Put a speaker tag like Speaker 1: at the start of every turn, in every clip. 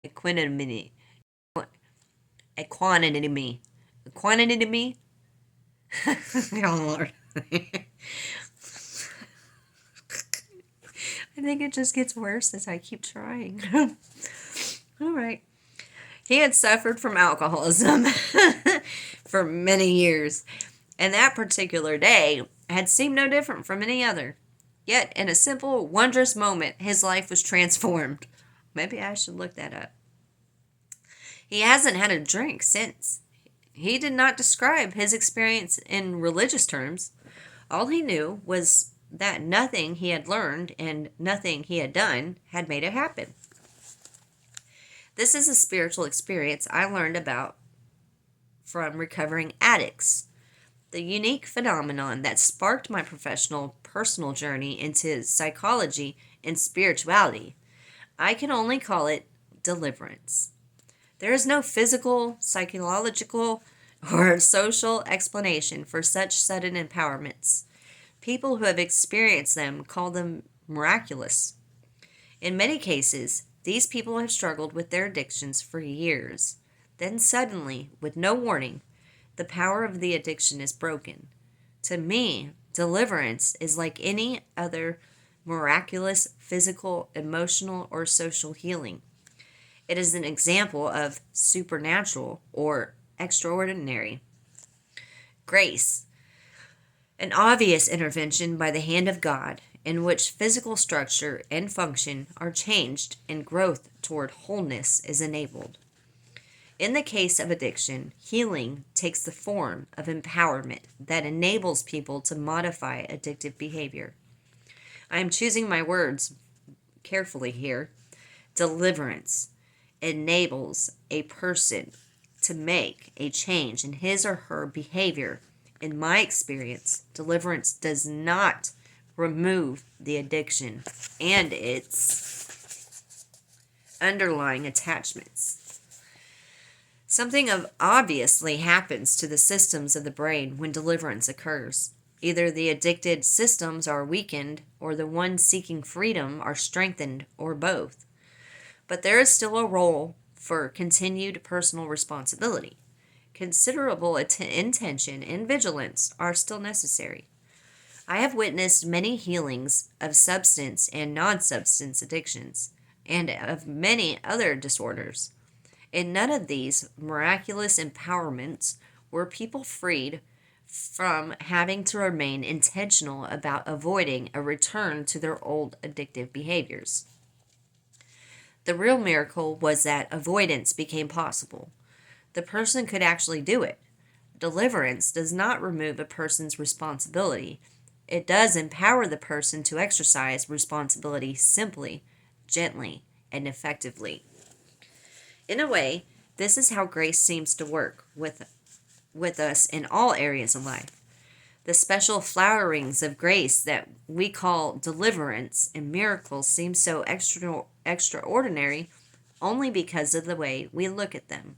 Speaker 1: equanimity, equanimity, equanimity. Oh Lord. I think it just gets worse as I keep trying. All right. He had suffered from alcoholism for many years, and that particular day had seemed no different from any other. Yet, in a simple, wondrous moment, his life was transformed. Maybe I should look that up. He hasn't had a drink since. He did not describe his experience in religious terms. All he knew was that nothing he had learned and nothing he had done had made it happen. This is a spiritual experience I learned about from recovering addicts. The unique phenomenon that sparked my professional personal journey into psychology and spirituality. I can only call it deliverance. There is no physical, psychological, or social explanation for such sudden empowerments. People who have experienced them call them miraculous. In many cases, these people have struggled with their addictions for years. Then suddenly, with no warning, the power of the addiction is broken. To me, deliverance is like any other miraculous physical, emotional, or social healing. It is an example of supernatural or extraordinary grace, an obvious intervention by the hand of God in which physical structure and function are changed and growth toward wholeness is enabled. In the case of addiction, healing takes the form of empowerment that enables people to modify addictive behavior. I am choosing my words carefully here. Deliverance enables a person to make a change in his or her behavior. In my experience, deliverance does not remove the addiction and its underlying attachments. Something obviously happens to the systems of the brain when deliverance occurs. Either the addicted systems are weakened, or the ones seeking freedom are strengthened, or both. But there is still a role for continued personal responsibility. Considerable intention and vigilance are still necessary. I have witnessed many healings of substance and non substance addictions, and of many other disorders. In none of these miraculous empowerments were people freed from having to remain intentional about avoiding a return to their old addictive behaviors. The real miracle was that avoidance became possible. The person could actually do it. Deliverance does not remove a person's responsibility. It does empower the person to exercise responsibility simply, gently, and effectively. In a way, this is how grace seems to work with us in all areas of life. The special flowerings of grace that we call deliverance and miracles seem so extraordinary only because of the way we look at them.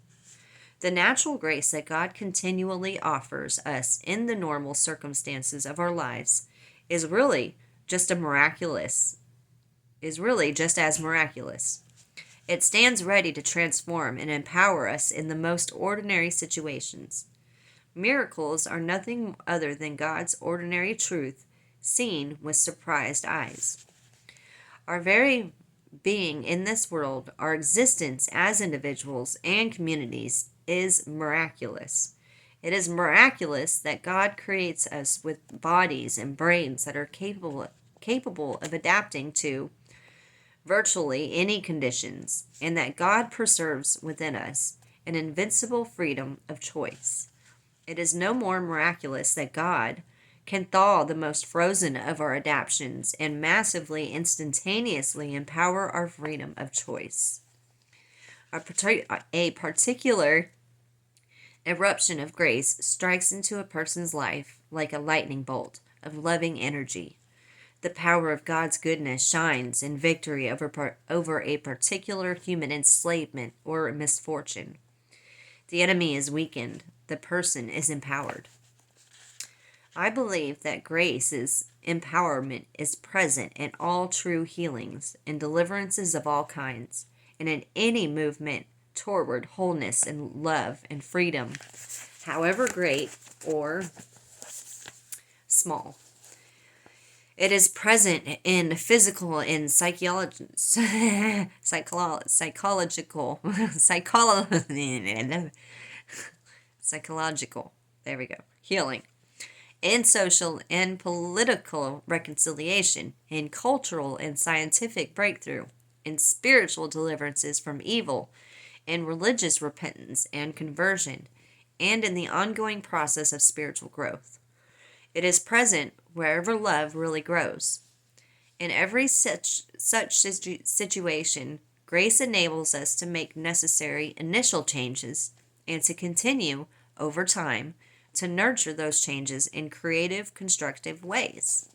Speaker 1: The natural grace that God continually offers us in the normal circumstances of our lives is really just as miraculous. It stands ready to transform and empower us in the most ordinary situations. Miracles are nothing other than God's ordinary truth seen with surprised eyes. Our very being in this world, our existence as individuals and communities, is miraculous. It is miraculous that God creates us with bodies and brains that are capable of adapting to virtually any conditions, and that God preserves within us an invincible freedom of choice. It is no more miraculous that God can thaw the most frozen of our adaptations and massively, instantaneously empower our freedom of choice. A particular eruption of grace strikes into a person's life like a lightning bolt of loving energy. The power of God's goodness shines in victory over a particular human enslavement or misfortune. The enemy is weakened, the person is empowered. I believe that grace's empowerment is present in all true healings and deliverances of all kinds, and in any movement toward wholeness and love and freedom, however great or small. It is present in physical and psychological, psychological, there we go, healing, in social and political reconciliation, in cultural and scientific breakthrough, in spiritual deliverances from evil, in religious repentance and conversion, and in the ongoing process of spiritual growth. It is present wherever love really grows. In every such situation, grace enables us to make necessary initial changes and to continue, over time, to nurture those changes in creative, constructive ways.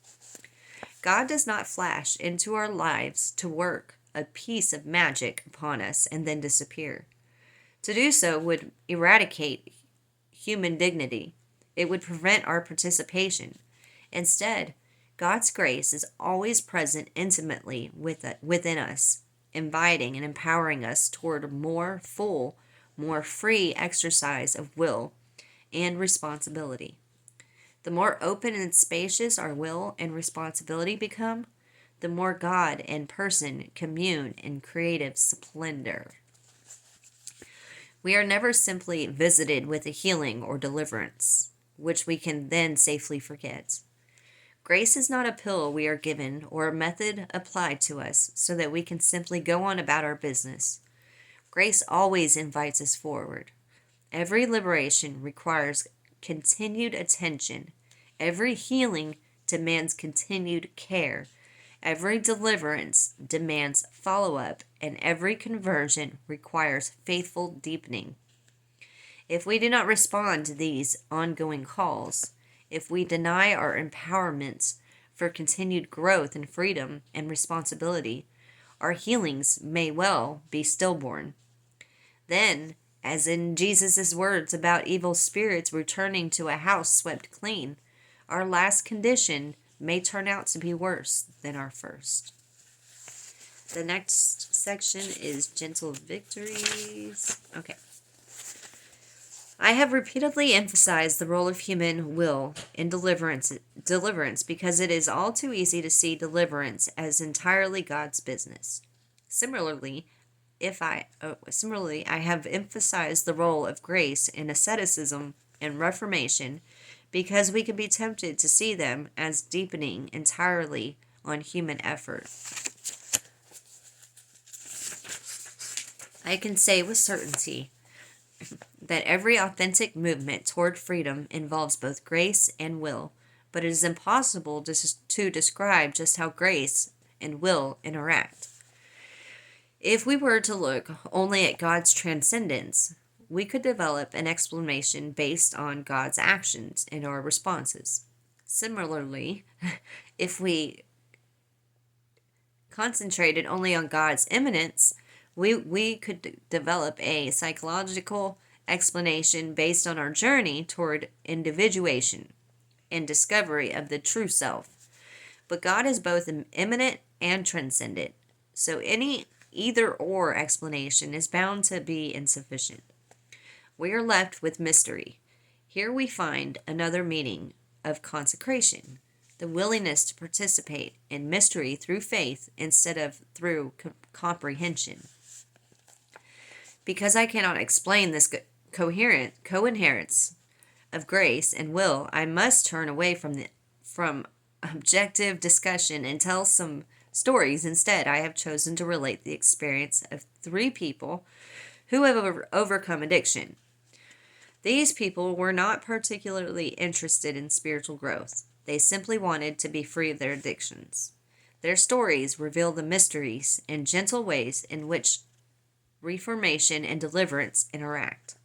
Speaker 1: God does not flash into our lives to work a piece of magic upon us and then disappear. To do so would eradicate human dignity. It would prevent our participation. Instead, God's grace is always present intimately within us, inviting and empowering us toward a more full, more free exercise of will and responsibility. The more open and spacious our will and responsibility become, the more God and person commune in creative splendor. We are never simply visited with a healing or deliverance, which we can then safely forget. Grace is not a pill we are given or a method applied to us so that we can simply go on about our business. Grace always invites us forward. Every liberation requires continued attention. Every healing demands continued care. Every deliverance demands follow-up, and every conversion requires faithful deepening. If we do not respond to these ongoing calls, if we deny our empowerments for continued growth and freedom and responsibility, our healings may well be stillborn. Then, as in Jesus' words about evil spirits returning to a house swept clean, our last condition may turn out to be worse than our first. The next section is gentle victories. Okay. I have repeatedly emphasized the role of human will in deliverance because it is all too easy to see deliverance as entirely God's business. Similarly, I have emphasized the role of grace in asceticism and reformation because we can be tempted to see them as deepening entirely on human effort. I can say with certainty that every authentic movement toward freedom involves both grace and will, but it is impossible to describe just how grace and will interact. If we were to look only at God's transcendence, we could develop an explanation based on God's actions and our responses. Similarly, if we concentrated only on God's immanence, we could develop a psychological explanation based on our journey toward individuation and discovery of the true self. But God is both immanent and transcendent, so any either-or explanation is bound to be insufficient. We are left with mystery. Here we find another meaning of consecration, the willingness to participate in mystery through faith instead of through comprehension. Because I cannot explain this co-inherence of grace and will, I must turn away from objective discussion and tell some stories. Instead, I have chosen to relate the experience of 3 people who have overcome addiction. These people were not particularly interested in spiritual growth. They simply wanted to be free of their addictions. Their stories reveal the mysteries and gentle ways in which reformation and deliverance interact.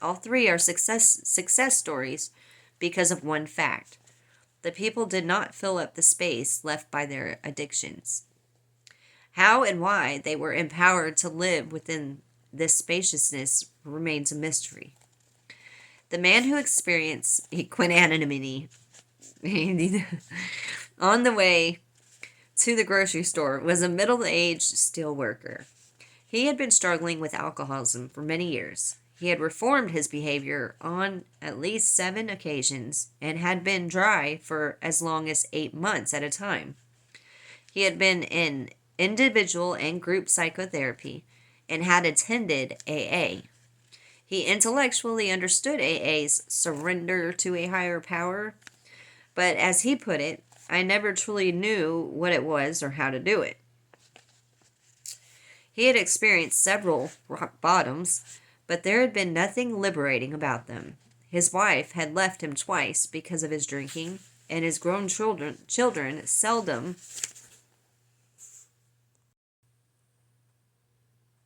Speaker 1: All 3 are success stories because of one fact. The people did not fill up the space left by their addictions. How and why they were empowered to live within this spaciousness remains a mystery. The man who experienced equanimity on the way to the grocery store was a middle-aged steel worker. He had been struggling with alcoholism for many years. He had reformed his behavior on at least 7 occasions and had been dry for as long as 8 months at a time. He had been in individual and group psychotherapy and had attended AA. He intellectually understood AA's surrender to a higher power, but as he put it, I never truly knew what it was or how to do it. He had experienced several rock bottoms, but there had been nothing liberating about them. His wife had left him twice because of his drinking, and his grown children seldom